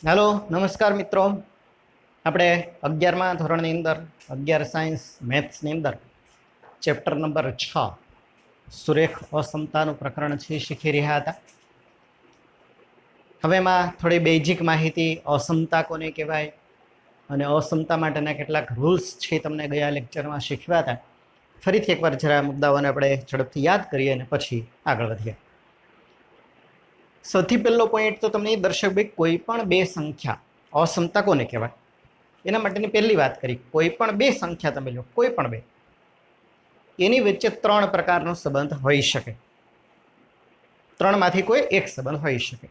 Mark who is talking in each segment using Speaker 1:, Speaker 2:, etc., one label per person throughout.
Speaker 1: Hello नमस्कार मित्रों। આપણે 11મા ધોરણની અંદર 11 સાયન્સ મેથ્સની અંદર ચેપ્ટર નંબર 6 સુરેખ અસમતાનું પ્રકરણ છે શીખી રહ્યા હતા। હવે એમાં થોડી બેઝિક માહિતી અસમતા કોને કહેવાય અને અસમતા માટેના કેટલાક રૂલ્સ છે તમને ગયા લેક્ચરમાં શીખવ્યા હતા। ફરીથી એકવાર જરા મુદ્દાઓને આપણે ઝડપથી યાદ કરીએ અને પછી આગળ વધીએ। સૌથી પહેલો પોઈન્ટ તો તમને દર્શક ભાઈ કોઈ પણ બે સંખ્યા અસમતા કોને કહેવાય એના માટેની પહેલી વાત કરી। કોઈ પણ બે સંખ્યા તમે લો, કોઈ પણ બે, એની વચ્ચે ત્રણ પ્રકારનો સંબંધ હોઈ શકે, ત્રણમાંથી કોઈ એક સંબંધ હોઈ શકે।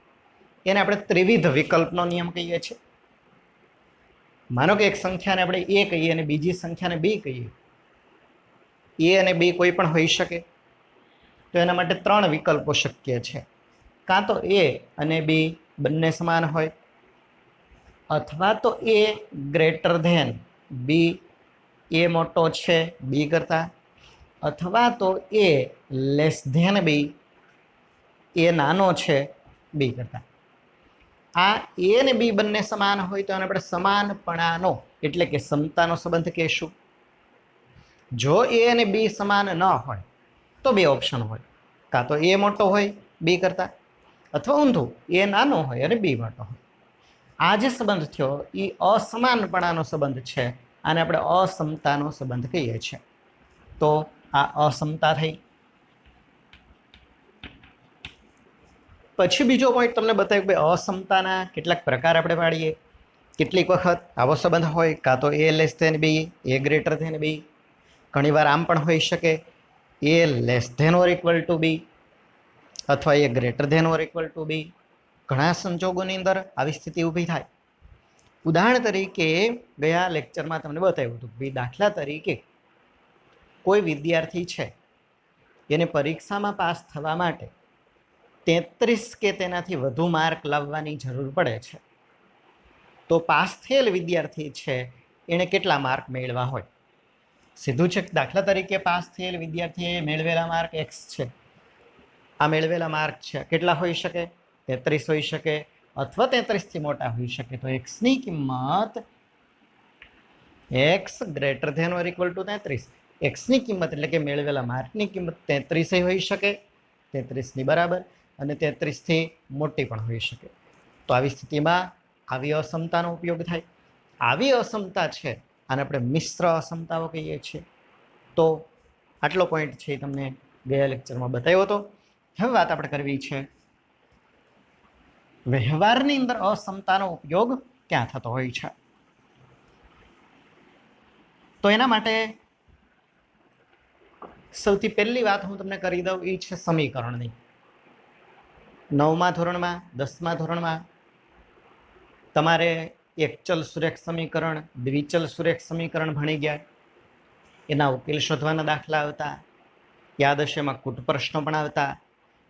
Speaker 1: એને આપણે ત્રિવિધ વિકલ્પનો નિયમ કહીએ છીએ। માનો કે એક સંખ્યાને આપણે એ કહીએ અને બીજી સંખ્યાને બી કહીએ, એ અને બી કોઈ પણ હોઈ શકે, તો એના માટે ત્રણ વિકલ્પો શક્ય છે। કાં તો એ અને બી બંને સમાન હોય, અથવા તો એ ગ્રેટર ધેન બી, એ મોટો છે બી કરતા, અથવા તો એ લેસ ધેન બી, એ નાનો છે બી કરતા। આ એ અને બી બંને સમાન હોય તો એને આપણે સમાનપણાનો એટલે કે સમતાનો સંબંધ કહેશું। જો એ અને બી સમાન ન હોય તો બે ઓપ્શન હોય, કાં તો એ મોટો હોય બી કરતા, અથવા ઊંધું એ નાનો હોય અને બી મોટો હોય। આ જે સંબંધ થયો એ અસમાનપણાનો સંબંધ છે, આને આપણે અસમતાનો સંબંધ કહીએ છીએ। તો આ અસમતા થઈ। પછી બીજો પોઈન્ટ તમને બતાવ્યો કે અસમતાના કેટલાક પ્રકાર આપણે પાડીએ। કેટલીક વખત આવો સંબંધ હોય, કાં તો A less than B, A greater than B, ઘણીવાર આમ પણ હોઈ શકે A less than or equal to B અથવા A greater than or equal to B. ઘણા સંજોગોની અંદર આવી સ્થિતિ ઊભી થાય। ઉદાહરણ તરીકે ગયા લેક્ચરમાં તમને બતાવ્યું હતું કે દાખલા તરીકે કોઈ વિદ્યાર્થી છે, એને પરીક્ષામાં પાસ થવા માટે 33 કે તેનાથી વધુ માર્ક લાવવાની જરૂર પડે છે, તો પાસ થયેલ વિદ્યાર્થી છે એણે કેટલા માર્ક મેળવ્યા હોય? સીધું છે, દાખલા તરીકે પાસ થયેલ વિદ્યાર્થીએ મેળવેલા માર્ક x છે। આ મેળવેલા માર્ક છે કેટલા હોઈ શકે? 33 હોઈ શકે, અથવા 33 થી મોટા હોઈ શકે। તો x ની કિંમત x greater than or equal to 33, x ની કિંમત એટલે કે મેળવેલા માર્કની કિંમત 33 હોઈ શકે, 33 ની બરાબર, અને 33 થી મોટી પણ હોઈ શકે। તો આવી સ્થિતિમાં આવી અસમતાનો ઉપયોગ થાય। આવી અસમતા છે આને આપણે મિશ્ર અસમતાઓ કહીએ છીએ। તો આટલો પોઈન્ટ છે તમને ગયા લેક્ચરમાં બતાવ્યો હતો। હવે વાત આપણે કરવી છે વ્યવહારની અંદર અસમતાનો ઉપયોગ ક્યાં થતો હોય છે। તો એના માટે સૌથી પહેલી વાત હું તમને કરી દઉં એ છે સમીકરણની। 9મા ધોરણમાં 10મા ધોરણમાં તમારે એકચલ સુરેખ સમીકરણ, દ્વિચલ સુરેખ સમીકરણ ભણી ગયા। એના ઉકેલ શોધવાના દાખલા આવતા, યાદ હશે એમાં કૂટ પ્રશ્નો પણ આવતા।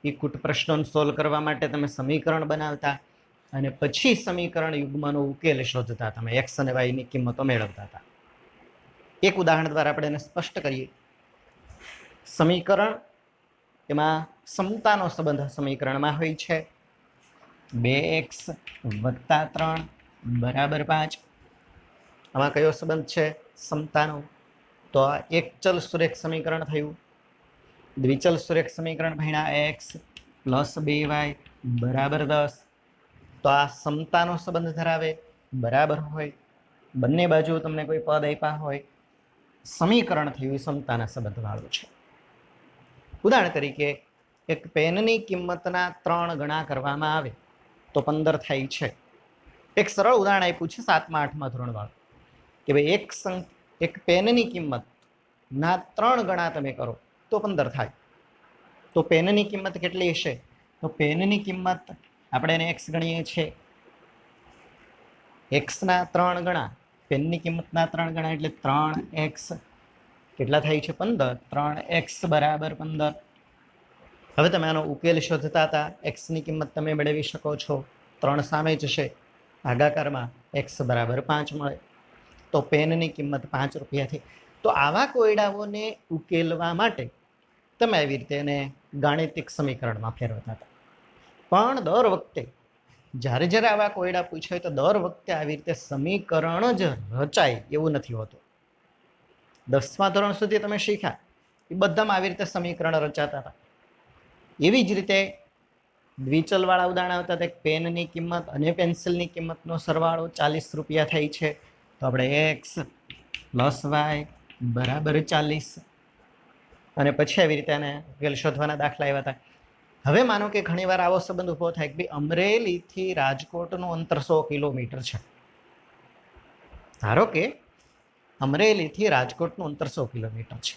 Speaker 1: એ કૂટ પ્રશ્નોને સોલ્વ કરવા માટે તમે સમીકરણ બનાવતા અને પછી સમીકરણ યુગ્મનો ઉકેલ શોધતા, તમે એક્સ અને વાયની કિંમતો મેળવતા હતા। એક ઉદાહરણ દ્વારા આપણે એને સ્પષ્ટ કરીએ। સમીકરણ એમાં સમતાનો સંબંધ સમીકરણમાં હોય છે 2x + 3 = 5। આમાં કયો સંબંધ છે? સમતાનો। તો આ એક ચલ સુરેખ સમીકરણ થયું। દ્વિચલ સુરેખ સમીકરણ ભણ્યા x + 2y = 10। તો આ સમતાનો સંબંધ ધરાવે, બરાબર હોય, બંને બાજુ તમને કોઈ પદ આપ્યા હોય, સમીકરણ થયું સમતાના સંબંધ વાળું છે। ઉદાહરણ તરીકે એક પેનની કિંમતના 3 ગણા કરવામાં આવે તો 15 થાય છે। એક સરળ ઉદાહરણ આપ્યું છે 7મા 8મા ધોરણ વાળું કે ભાઈ એક પેનની કિંમતના 3 ગણા તમે કરો તો 15 થાય। તો પેનની કિંમત કેટલી હશે? તો પેનની કિંમત આપણે એને x ગણીએ છીએ, x ના 3 ગણા, પેનની કિંમતના 3 ગણા એટલે 3x કેટલા થાય છે? 15। 3x = 15। હવે તમે આનો ઉકેલ શોધતા હતા, x ની કિંમત તમે મેળવી શકો છો, 3 સામે જ છે, ભાગાકારમાં x = 5 મળે, તો પેનની કિંમત 5 રૂપિયા થઈ। તો આવા કોયડાઓને ઉકેલવા માટે તમે આવી રીતે એને ગાણિતિક સમીકરણમાં ફેરવતા હતા। પણ દર વખતે જ્યારે જ્યારે આવા કોયડા પૂછાય તો દર વખતે આવી રીતે સમીકરણ જ રચાય એવું નથી હોતું. 10મા ધોરણ સુધી તમે શીખ્યા એ બધામાં આવી રીતે સમીકરણ રચાતા હતા. એવી જ રીતે દ્વિચલવાળા ઉદાહરણ આવતા હતા. પેનની કિંમત અને પેન્સિલની કિંમતનો સરવાળો 40 રૂપિયા થાય છે, તો આપણે x + y બરાબર 40, અને પછી આવી રીતે આને ઉકેલ શોધવાના દાખલા આવ્યા હતા. હવે માનો કે ઘણીવાર આવો સંબંધ ઊભો થાય કે ભાઈ અમરેલીથી રાજકોટનું અંતર 100 કિલોમીટર છે. ધારો કે અમરેલીથી રાજકોટનું અંતર 100 કિલોમીટર છે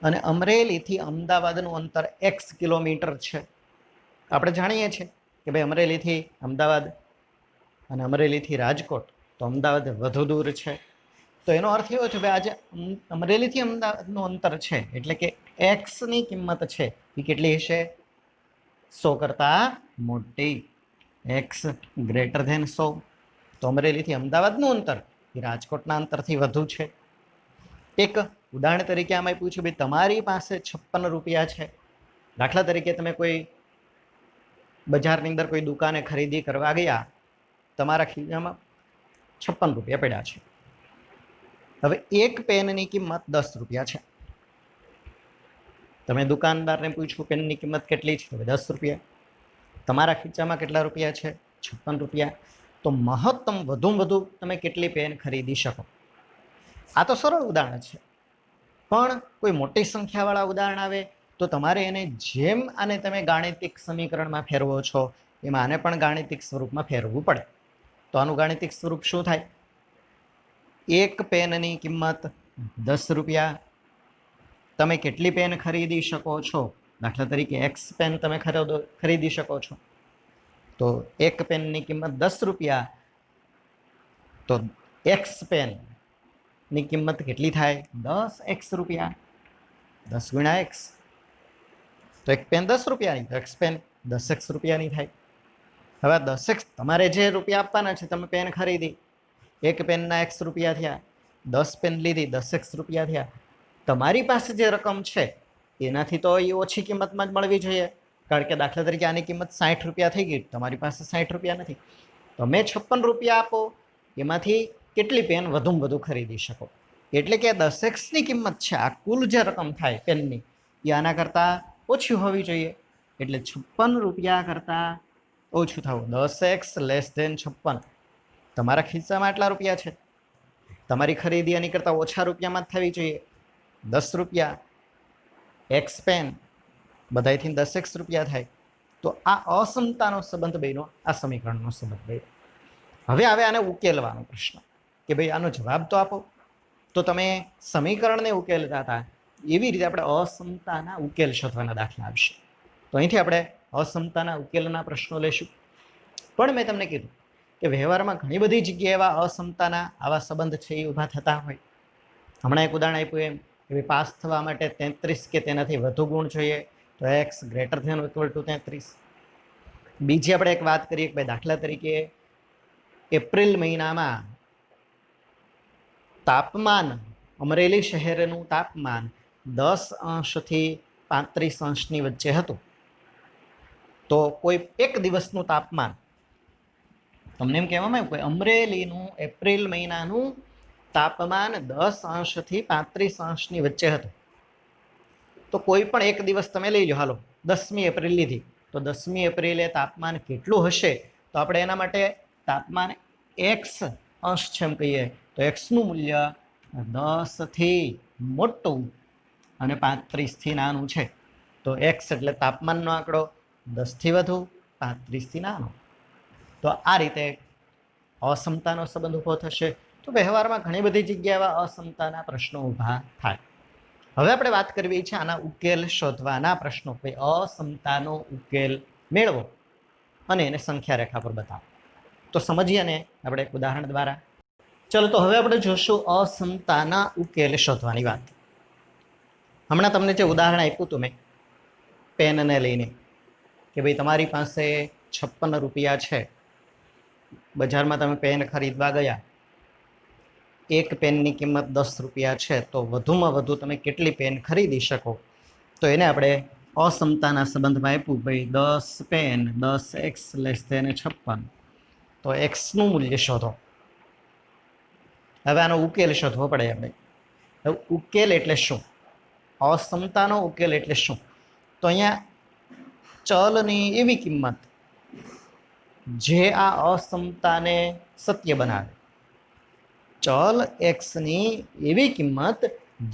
Speaker 1: અને અમરેલીથી અમદાવાદનું અંતર x કિલોમીટર છે. આપણે જાણીએ છીએ કે ભાઈ અમરેલીથી અમદાવાદ અને અમરેલીથી રાજકોટ તો અમદાવાદ વધુ દૂર છે. તો એનો અર્થ એવો છે ભાઈ આજે અમરેલીથી અમદાવાદનું અંતર છે એટલે કે એક્સની કિંમત છે એ કેટલી હશે? 100 કરતાં મોટી, x > 100. તો અમરેલીથી અમદાવાદનું અંતર એ રાજકોટના અંતરથી વધુ છે. એક ઉદાહરણ તરીકે આમાં પૂછ્યું ભાઈ તમારી પાસે 56 રૂપિયા છે. દાખલા તરીકે તમે કોઈ બજારની અંદર કોઈ દુકાને ખરીદી કરવા ગયા, તમારા ખીચામાં 56 રૂપિયા પડ્યા છે. હવે એક પેનની કિંમત 10 રૂપિયા છે. તમે દુકાનદારને પૂછ્યું પેનની કિંમત કેટલી છે? 10 રૂપિયા. તમારા ખીચામાં કેટલા રૂપિયા છે? 56 રૂપિયા. તો મહત્તમ વધુમાં વધુ તમે કેટલી પેન ખરીદી શકો? આ તો સરળ ઉદાહરણ છે, પણ કોઈ મોટી સંખ્યાવાળા ઉદાહરણ આવે તો તમારે એને જેમ આને તમે ગાણિતિક સમીકરણમાં ફેરવો છો એમ આને પણ ગાણિતિક સ્વરૂપમાં ફેરવવું પડે. તો આનું ગાણિતિક સ્વરૂપ શું થાય? એક પેનની કિંમત 10 રૂપિયા. તમે કેટલી પેન ખરીદી શકો છો? દાખલા તરીકે x પેન તમે ખરીદી શકો છો, તો એક પેનની કિંમત 10 રૂપિયા. તો x પેનની કિંમત કેટલી થાય? 10x રૂપિયા. 10 × x. તો એક પેન 10 રૂપિયાની, તો x પેન 10x રૂપિયાની થાય. હવે 10x તમારે જે રૂપિયા આપવાના છે, તમે પેન ખરીદી, એક પેનના x રૂપિયા થયા, 10 પેન લીધી, 10x રૂપિયા થયા. તમારી પાસે જે રકમ છે એનાથી તો એ ઓછી કિંમતમાં જ મળવી જોઈએ, કારણ કે દાખલા તરીકે આની કિંમત 60 રૂપિયા થઈ ગઈ, તમારી પાસે 60 રૂપિયા નથી. તમે 56 રૂપિયા આપો, એમાંથી કેટલી પેન વધુમાં વધુ ખરીદી શકો? એટલે કે 10xની કિંમત છે, આ કુલ જે રકમ થાય પેનની એ આના કરતાં ઓછી હોવી જોઈએ. એટલે 56 રૂપિયા કરતાં ઓછું થવું. 10x < 56. તમારા ખિસ્સામાં આટલા રૂપિયા છે, તમારી ખરીદી એની કરતાં ઓછા રૂપિયામાં જ થવી જોઈએ. 10 રૂપિયા, x પેન બધાયથી 10x રૂપિયા થાય. તો આ અસમતાનો સંબંધ બન્યો, આ સમીકરણનો સંબંધ બન્યો. હવે આવે આને ઉકેલવાનો પ્રશ્ન કે ભાઈ આનો જવાબ તો આપો. તો તમે સમીકરણને ઉકેલતા હતા એવી રીતે આપણે અસમતાના ઉકેલ શોધવાના દાખલા આવશે. તો અહીંથી આપણે અસમતાના ઉકેલના પ્રશ્નો લેશું. પણ મેં તમને કીધું કે વ્યવહારમાં ઘણી બધી જગ્યાએ એવા અસમતાના આવા સંબંધ છે એ ઊભા થતા હોય. હમણાં એક ઉદાહરણ આપ્યું એમ કે પાસ થવા માટે 33 કે તેનાથી વધુ ગુણ જોઈએ, તો x > = 33. બીજી આપણે એક વાત કરીએ કે ભાઈ દાખલા તરીકે એપ્રિલ મહિનામાં તાપમાન, અમરેલી શહેરનું તાપમાન 10° થી 35°ની વચ્ચે હતું. તો કોઈ એક દિવસનું તાપમાન તમને એમ કહેવામાં આવ્યું કે અમરેલીનું એપ્રિલ મહિનાનું તાપમાન 10° થી 35°ની વચ્ચે હતું. તો કોઈ પણ એક દિવસ તમે લઈ લો, હાલો 10મી એપ્રિલ લીધી, તો 10મી એપ્રિલે તાપમાન કેટલું હશે? તો આપણે એના માટે તાપમાન x અંશ છે એમ કહીએ, તો xનું મૂલ્ય 10 થી મોટું અને 35 થી નાનું છે. તો x એટલે તાપમાનનો આંકડો, 10 થી વધુ, 35 થી નાનો. તો આ રીતે અસમતાનો સંબંધ ઊભો થશે. તો વ્યવહારમાં ઘણી બધી જગ્યાએ એવા અસમતાના પ્રશ્નો ઊભા થાય. હવે આપણે વાત કરવી છે આના ઉકેલ શોધવાના પ્રશ્નો. ભાઈ અસમતાનો ઉકેલ મેળવો અને એને સંખ્યા રેખા પર બતાવો. તો સમજીએ ને આપણે એક ઉદાહરણ દ્વારા. ચલો, તો હવે આપણે જોશું અસમતાના ઉકેલ શોધવાની વાત. હમણાં તમને જે ઉદાહરણ આપ્યું હતું મેં પેનને લઈને કે ભાઈ તમારી પાસે 56 રૂપિયા છે, બજારમાં તમે પેન ખરીદવા ગયા, એક પેનની કિંમત 10 રૂપિયા છે, તો વધુમાં વધુ તમે કેટલી પેન ખરીદી શકો? તો એને આપણે અસમતાના સંબંધમાં આપ્યું ભાઈ 10 પેન 10x <56, તો એક્સનું મૂલ્ય શોધો. હવે આનો ઉકેલ શોધવો પડે આપણે. હવે ઉકેલ એટલે શું? અસમતાનો ઉકેલ એટલે શું? તો અહીંયા ચલની એવી કિંમત જે આ અસમતાને સત્ય બનાવે. ચલ એક્સની એવી કિંમત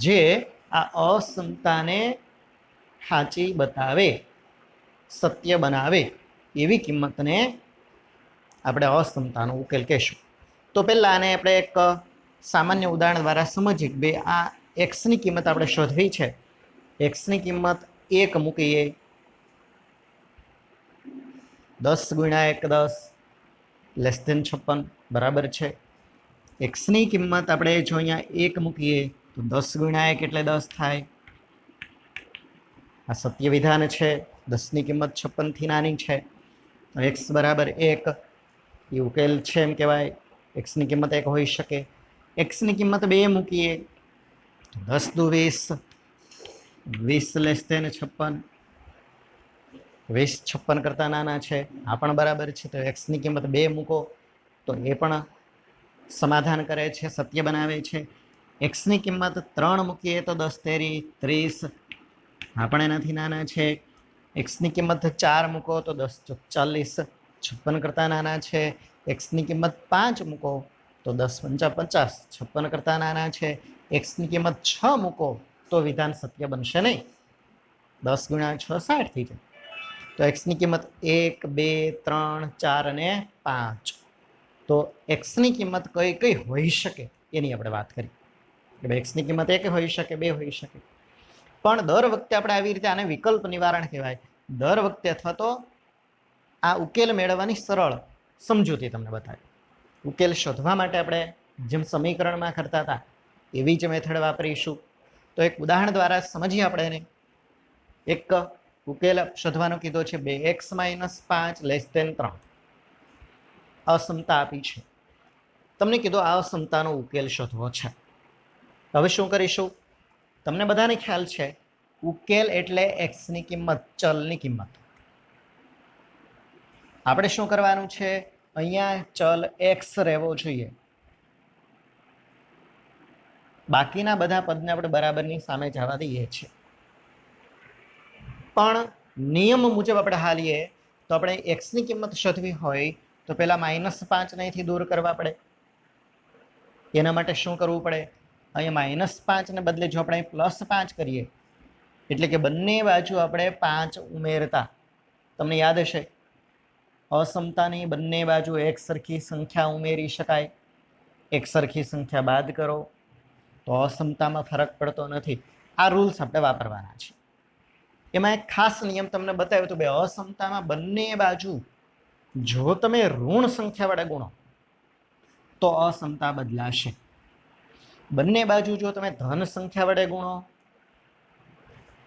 Speaker 1: જે આ અસમતાને સાચી બતાવે, સત્ય બનાવે, એવી કિંમતને આપણે અસમતાનો ઉકેલ કહેશું. તો પહેલાં આને આપણે એક સામાન્ય ઉદાહરણ દ્વારા સમજીએ કે ભાઈ આ એક્સની કિંમત આપણે શોધવી છે. એક્સની કિંમત 1 મૂકીએ, 10 ગુણ્યા 1 10 <56 બરાબર છે. એક્સની કિંમત આપણે જો અહીંયા 1 મૂકીએ તો 10 ગુણ્યા 1 એટલે 10 થાય. આ સત્ય વિધાન છે. 10ની કિંમત 56 થી નાની છે. એક્સ બરાબર 1 એ ઉકેલ છે એમ કહેવાય. એક્સની કિંમત 1 હોઈ શકે. એક્સની કિંમત 2 મૂકીએ તો 10 દુ 20, 20 <56, 20 56 કરતાં નાના છે. આ પણ બરાબર છે. તો એક્સની કિંમત 2 મૂકો તો એ પણ સમાધાન કરે છે, સત્ય બનાવે છે. એક્સની કિંમત 3 મૂકીએ તો 10 તેરી 30, આ પણ એનાથી નાના છે. એક્સની કિંમત 4 મૂકો તો 10 ચોક 40, 56 કરતાં નાના છે. એક્સની કિંમત 5 મૂકો તો 10 પંચા 50, 56 કરતાં નાના છે. એક્સની કિંમત 6 મૂકો તો વિધાન સત્ય બનશે નહીં. 10 ગુણ્યા 6 60 થઈ જાય. તો એક્સની કિંમત 1 2 3 4 અને 5. તો એક્સની કિંમત કઈ કઈ હોઈ શકે એની આપણે વાત કરી કે ભાઈ એક્સની કિંમત 1 હોઈ શકે, 2 હોઈ શકે. પણ દર વખતે આપણે આવી રીતે આને વિકલ્પ નિવારણ કહેવાય. દર વખતે અથવા તો આ ઉકેલ મેળવવાની સરળ સમજૂતી તમને બતાવી. ઉકેલ શોધવા માટે આપણે જેમ સમીકરણમાં કરતા હતા એવી જ મેથડ વાપરીશું. તો એક ઉદાહરણ દ્વારા સમજીએ આપણે એને. એક ઉકેલ શોધવાનો કીધો છે 2x - 5 <3. અસમતા આપી છે. તમને કીધું આ અસમતાનો ઉકેલ શોધવો છે. હવે શું કરીશું? તમને બધાને ખ્યાલ છે ઉકેલ એટલે એક્સની કિંમત, ચલની કિંમત. આપણે શું કરવાનું છે? અહીંયા ચલ એક્સ રહેવો જોઈએ. બાકીના બધા પદને આપણે બરાબરની સામે જવા દઈએ છીએ. પણ નિયમ મુજબ આપણે હાલીએ તો આપણે એક્સની કિંમત શોધવી હોય તો પહેલા -5 ને અહીંથી દૂર કરવા પડે. એના માટે શું કરવું પડે? અહીંયા -5 ને બદલે જો આપણે +5 કરીએ એટલે કે બંને બાજુ આપણે 5 ઉમેરતા, તમને યાદ હશે અસમતાની બંને બાજુ એક સરખી સંખ્યા ઉમેરી શકાય. એક સરખી સંખ્યા બાદ કરો તો અસમતામાં ફરક પડતો નથી. આ રૂલ્સ આપણે વાપરવાના છે. એમાં એક ખાસ નિયમ તમને બતાવ્યો તો ભાઈ અસમતામાં બંને બાજુ જો તમે ઋણ સંખ્યા વડે ગુણો તો અસમતા બદલાશે. બંને બાજુ જો તમે ધન સંખ્યા વડે ગુણો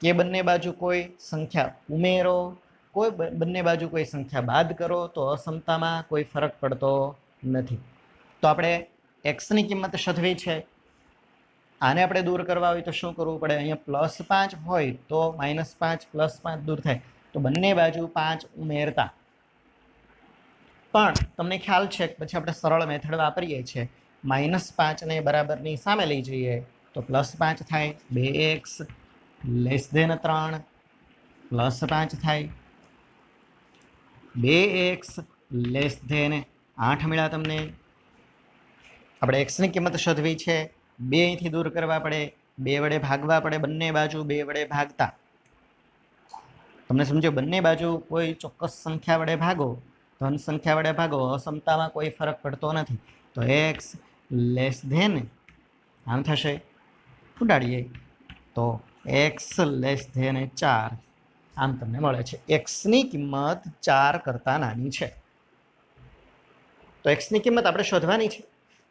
Speaker 1: કે બંને બાજુ કોઈ સંખ્યા ઉમેરો, કોઈ બંને બાજુ કોઈ સંખ્યા બાદ કરો તો અસમતામાં કોઈ ફરક પડતો નથી. તો આપણે એક્સની કિંમત શોધવી છે. આને આપણે દૂર કરવા હોય તો શું કરવું પડે? અહીંયા +5 હોય તો -5 +5 દૂર થાય તો બંને બાજુ 5 ઉમેરતા. પણ તમને ખ્યાલ છે કે પછી આપણે સરળ મેથડ વાપરીએ છીએ. -5 ને બરાબરની સામે લઈ જઈએ તો +5 થાય. 2x <3 +5 થાય. 2x <8 મળ્યા તમને. આપણે એક્સની કિંમત શોધવી છે. 2 અહીંથી દૂર કરવા પડે, 2 વડે ભાગવા પડે. બંને બાજુ 2 વડે ભાગતા. તમને સમજો, બંને બાજુ કોઈ ચોક્કસ સંખ્યા વડે ભાગો, ધન સંખ્યા વડે ભાગો, અસમતામાં કોઈ ફરક પડતો નથી. તો x આમ થશે, ઉડાડીએ તો x <4 આમ તમને મળે છે. એક્સની કિંમત 4 કરતાં નાની છે. તો એક્સની કિંમત આપણે શોધવાની છે.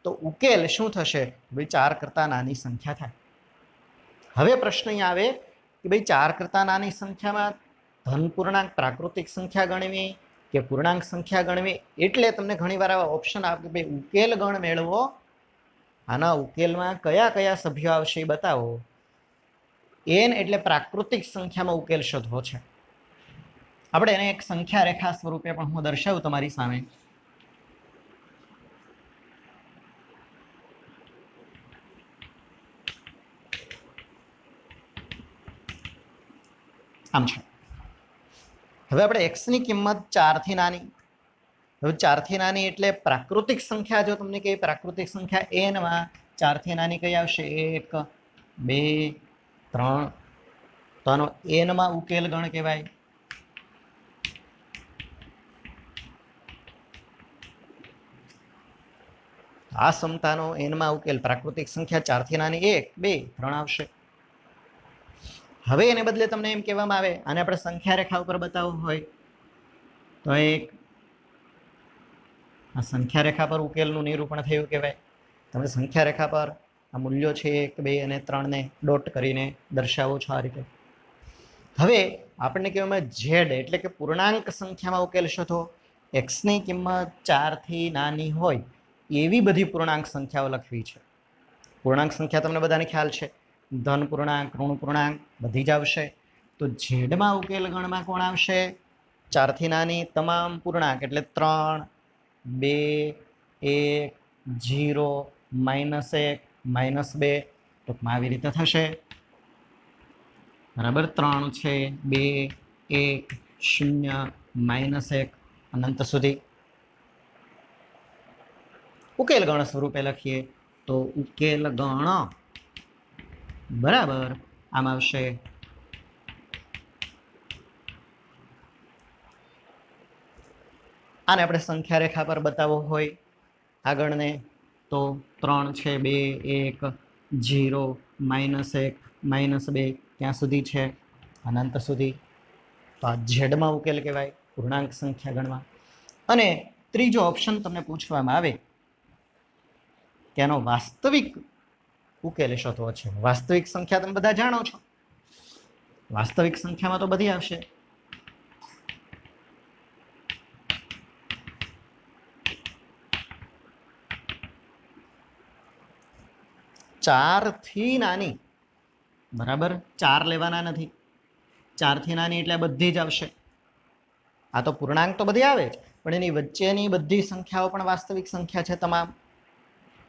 Speaker 1: તો ઉકેલ શું થશે? ભાઈ 4 કરતાં નાની સંખ્યા થાય. હવે પ્રશ્ન અહીં આવે કે ભાઈ 4 કરતાં નાની સંખ્યામાં ધન પૂર્ણાંક પ્રાકૃતિક સંખ્યા ગણવી કે પૂર્ણાંક સંખ્યા ગણવી. એટલે તમને ઘણીવાર આવા ઓપ્શન આપે કે ભાઈ ઉકેલ ગણ મેળવો. આના ઉકેલમાં કયા કયા સભ્યો આવશે એ બતાવો. એન એટલે પ્રાકૃતિક સંખ્યામાં ઉકેલ શોધવો છે. આપણે એને એક સંખ્યા રેખા સ્વરૂપે પણ હું દર્શાવું તમારી સામે. આમ છે. હવે આપણે x ની કિંમત 4 થી નાની. હવે 4 થી નાની એટલે પ્રાકૃતિક સંખ્યા, જો તમને કહે પ્રાકૃતિક સંખ્યા n માં 4 થી નાની કઈ આવશે? 1 2 3. તો આનો n માં ઉકેલ ગણ કહેવાય. આ સમતાનો n માં ઉકેલ પ્રાકૃતિક સંખ્યા 4 થી નાની 1 2 3 આવશે. હવે એને બદલે તમને એમ કહેવામાં આવે, આને આપણે સંખ્યા રેખા ઉપર બતાવવું હોય તો એક આ સંખ્યા રેખા પર ઉકેલનું નિરૂપણ થયું કહેવાય. તમે સંખ્યા રેખા પર આ મૂલ્યો છે 1 2 અને 3 ને ડોટ કરીને દર્શાવો છો આ રીતે. હવે આપણને કહેવામાં ઝેડ એટલે કે પૂર્ણાંક સંખ્યામાં ઉકેલ શોધો. x ની કિંમત 4 થી નાની હોય એવી બધી પૂર્ણાંક સંખ્યાઓ લખવી છે. પૂર્ણાંક સંખ્યા તમને બધાને ખ્યાલ છે, ધન પૂર્ણાંક ઋણ પૂર્ણાંક બધી જ આવશે. તો ઝેડમાં ઉકેલ ગણમાં કોણ આવશે? 4 થી નાની તમામ પૂર્ણાંક એટલે 3 2 1 0 -1 -2 ટૂંકમાં આવી રીતે થશે. બરાબર, 3 છે 2 1 0 -1 અનંત સુધી. ઉકેલ ગણ સ્વરૂપે લખીએ તો ઉકેલ ગણ બરાબર આમ આવશે. આને આપણે સંખ્યા રેખા પર બતાવવો હોય આગળને તો 3 છે 2 1 0 -1 -2 ત્યાં સુધી છે અનંત સુધી. તો આ ઝેડમાં ઉકેલ કહેવાય પૂર્ણાંક સંખ્યા ગણમાં. અને ત્રીજો ઓપ્શન તમને પૂછવામાં આવે કે આનો વાસ્તવિક ઉકેલ શોધવો છે. વાસ્તવિક સંખ્યા તમે બધા જાણો છો, વાસ્તવિક સંખ્યામાં તો બધી આવશે. ચાર થી નાની, બરાબર, 4 લેવાના નથી. 4 થી નાની એટલે બધી જ આવશે. આ તો પૂર્ણાંક તો બધી આવે જ, પણ એની વચ્ચેની બધી સંખ્યાઓ પણ વાસ્તવિક સંખ્યા છે તમામ.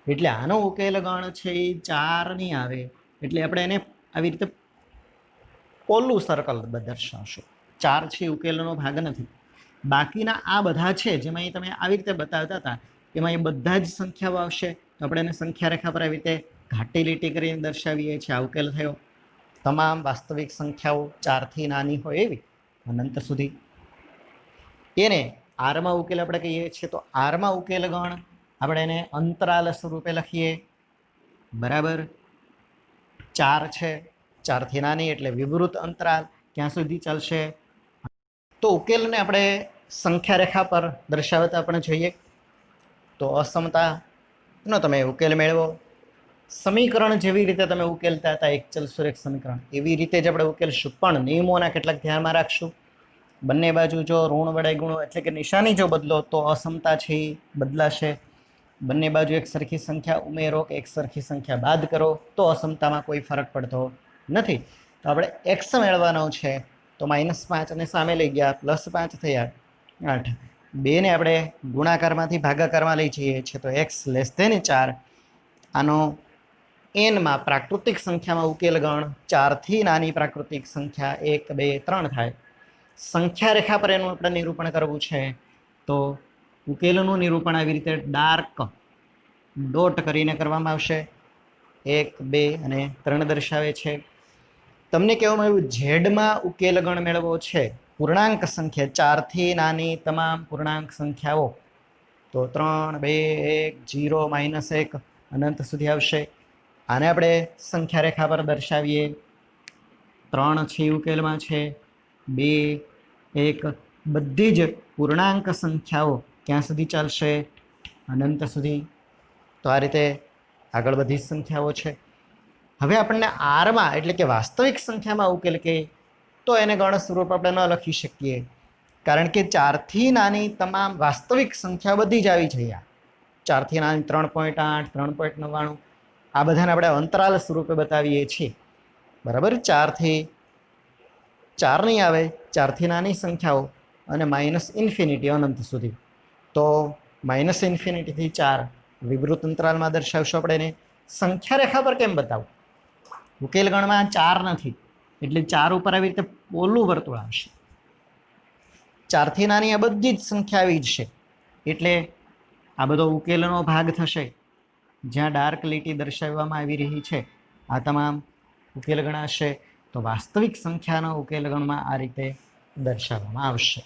Speaker 1: એટલે આનો ઉકેલ ગણ છે એ 4 નહીં આવે. એટલે આપણે એને આવી રીતે પોલું સર્કલ દર્શાવશું. 4 છે ઉકેલનો ભાગ નથી. બાકીના આ બધા છે જેમાં તમે આવી રીતે બતાવતા હતા એમાં એ બધા જ સંખ્યાઓ આવશે. તો આપણે એને સંખ્યા રેખા પર આવી રીતે ઘાટી લીટી કરીને દર્શાવીએ છીએ. આ ઉકેલ થયો. તમામ વાસ્તવિક સંખ્યાઓ 4 થી નાની હોય એવી અનંત સુધી. એને આરમાં ઉકેલ આપણે કહીએ છીએ. તો આરમાં ઉકેલ ગણ આપણે એને અંતરાલ સ્વરૂપે લખીએ. બરાબર, 4 છે, 4 થી નાની એટલે વિવૃત અંતરાલ ક્યાં સુધી ચાલશે. તો ઉકેલને આપણે સંખ્યા રેખા પર દર્શાવતા આપણે જોઈએ તો અસમતાનો તમે ઉકેલ મેળવો. સમીકરણ જેવી રીતે તમે ઉકેલતા હતા એક ચલ સુરેખ સમીકરણ એવી રીતે જ આપણે ઉકેલશું, પણ નિયમોના કેટલાક ધ્યાનમાં રાખશું. બંને બાજુ જો ઋણ વડે ગુણો એટલે કે નિશાની જો બદલો તો અસમતા છે એ બદલાશે. બંને બાજુ એક સરખી સંખ્યા ઉમેરો કે એક સરખી સંખ્યા બાદ કરો તો અસમતામાં કોઈ ફરક પડતો નથી. તો આપણે એક્સ મેળવવાનો છે તો -5 અને સામે લઈ ગયા, +5 થયા 8. 2 ને આપણે ગુણાકારમાંથી ભાગાકારમાં લઈ જઈએ છીએ તો x <4. આનો એનમાં પ્રાકૃતિક સંખ્યામાં ઉકેલ ગણ 4 થી નાની પ્રાકૃતિક સંખ્યા 1 2 3 થાય. સંખ્યા રેખા પર એનું આપણે નિરૂપણ કરવું છે તો ઉકેલનું નિરૂપણ આવી રીતે ડાર્ક ડોટ કરીને કરવામાં આવશે. 1 2 અને 3 દર્શાવે છે. તમને કહેવામાં આવ્યું ઝેડમાં ઉકેલ ગણ મેળવવો છે પૂર્ણાંક સંખ્યા 4 થી નાની તમામ પૂર્ણાંક સંખ્યાઓ તો 3 2 1 0 -1 અનંત સુધી આવશે. આને આપણે સંખ્યા રેખા પર દર્શાવીએ. 3 છે ઉકેલમાં છે, 2 1 બધી જ પૂર્ણાંક સંખ્યાઓ ક્યાં સુધી ચાલશે? અનંત સુધી. તો આ રીતે આગળ બધી જ સંખ્યાઓ છે. હવે આપણને આરમાં એટલે કે વાસ્તવિક સંખ્યામાં ઉકેલ કે તો એને ગણ સ્વરૂપ આપણે ન લખી શકીએ, કારણ કે 4 થી નાની તમામ વાસ્તવિક સંખ્યા બધી જ આવી છે. 4 થી નાની 3.8 3.99 આ બધાને આપણે અંતરાલ સ્વરૂપે બતાવીએ છીએ. બરાબર. 4થી 4 નહીં આવે, 4થી નાની સંખ્યાઓ અને માઇનસ ઇન્ફિનિટી અનંત સુધી. તો માઇનસ ઇન્ફિનિટીથી 4 વિવૃત અંતરાલમાં દર્શાવશું આપણે એને. સંખ્યા રેખા પર કેમ બતાવું? ઉકેલ ગણમાં 4 નથી એટલે 4 ઉપર આવી રીતે પોલું વર્તુળ આવશે. 4થી નાની આ બધી જ સંખ્યા આવી જ છે એટલે આ બધો ઉકેલનો ભાગ થશે. જ્યાં ડાર્ક લીટી દર્શાવવામાં આવી રહી છે આ તમામ ઉકેલ ગણાશે. તો વાસ્તવિક સંખ્યાનો ઉકેલ ગણમાં આ રીતે દર્શાવવામાં આવશે.